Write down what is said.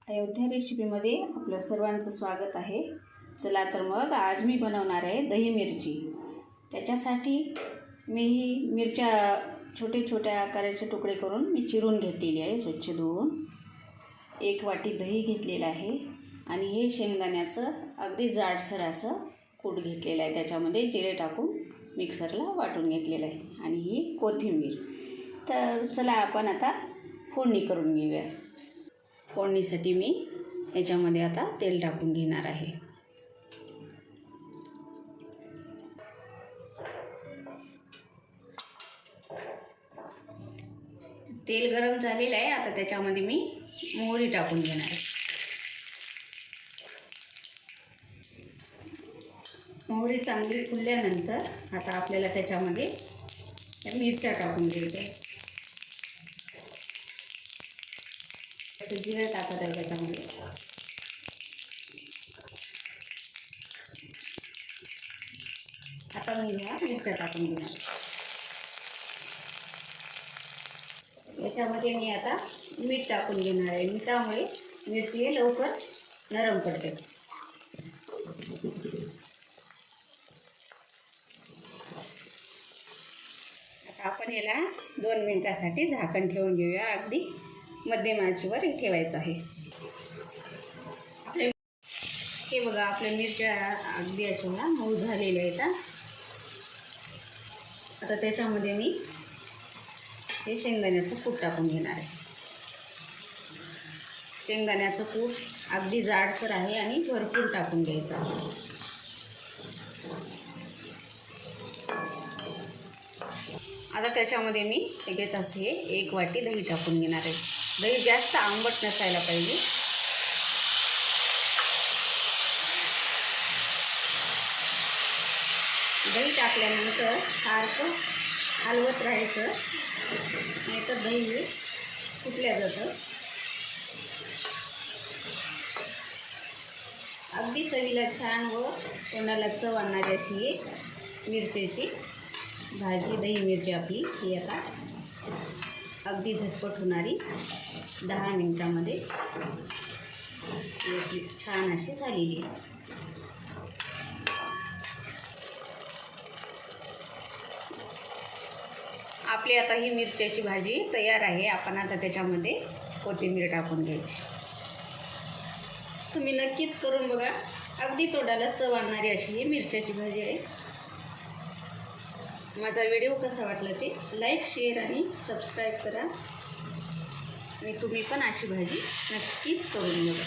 अयोध्या रेसिपीमध्ये आपलं सर्वांचं स्वागत आहे। चला तर मग आज मी बनवणार आहे दही मिरची। त्याच्यासाठी मी ही मिरच्या छोटे छोटे आकाराचे तुकडे करून मी चिरून घेतलेली आहे, स्वच्छ धुवून। 1 वाटी दही घेतलेलं आहे आणि हे शेंगदाण्याचं अगदी जाडसर असं कूट घेतलेलं आहे। त्याच्यामध्ये जिरे टाकून मिक्सरला वाटून घेतलेलं आहे आणि ही कोथिंबीर। तर चला आपण आता फोडणी करून घेऊया। फोडणीसाठी मी याच्यामध्ये आता तेल टाकून घेणार आहे। तेल गरम झालेलं आहे, आता त्याच्यामध्ये मी मोहरी टाकून घेणार आहे। मोहरी चांगली फुलल्यानंतर आता आपल्याला त्याच्यामध्ये मिरच्या टाकून घ्यायच्या आहेत। जिरे टाकत आहे त्याच्यामध्ये। आता मी ह्या मिरच्या टाकून घेणार। याच्यामध्ये मी आता मीठ टाकून घेणार आहे। मिठामुळे मिरची लवकर नरम पडते। आता आपण याला 2 मिनिटासाठी झाकण ठेवून घेऊया। अगदी मध्यम आचेवर ठेवायचं आहे। हे बघा, आपल्या मिरच्या अगदी अशा ना मऊ झालेल्या आहेत। आता त्याच्यामध्ये मी हे शेंगदाण्याचं कूट टाकून घेणार आहे। शेंगदाण्याचं कूट अगदी जाडसर आहे आणि भरपूर टाकून घ्यायचं आहे। आता त्याच्यामध्ये मी लगेच असे 1 वाटी दही टाकून घेणार आहे। दही जास्त आंबट नसायला पाहिजे। दही टाकल्यानंतर सारखं हलवत राहायचं, नाहीतर दही फुटल्या जातं। अगदी चवीला छान व तोंडाला चव आणणारी अशी मिरचीची भाजी, दही मिरची आपली ही आता अगदी झटपट होणारी 10 मिनिटामध्ये छान अशी झालेली आहे। आपली आता ही मिरच्याची भाजी तयार आहे। आपण आता त्याच्यामध्ये कोथिंबीर टाकून घ्यायची। तुम्ही नक्कीच करून बघा, अगदी तोंडाला चव आणणारी अशी ही मिरच्याची भाजी आहे। माझा व्हिडिओ कसा वाटला ते लाईक, शेअर आणि सबस्क्राईब करा आणि तुम्ही पण अशी भाजी नक्कीच करून बघा।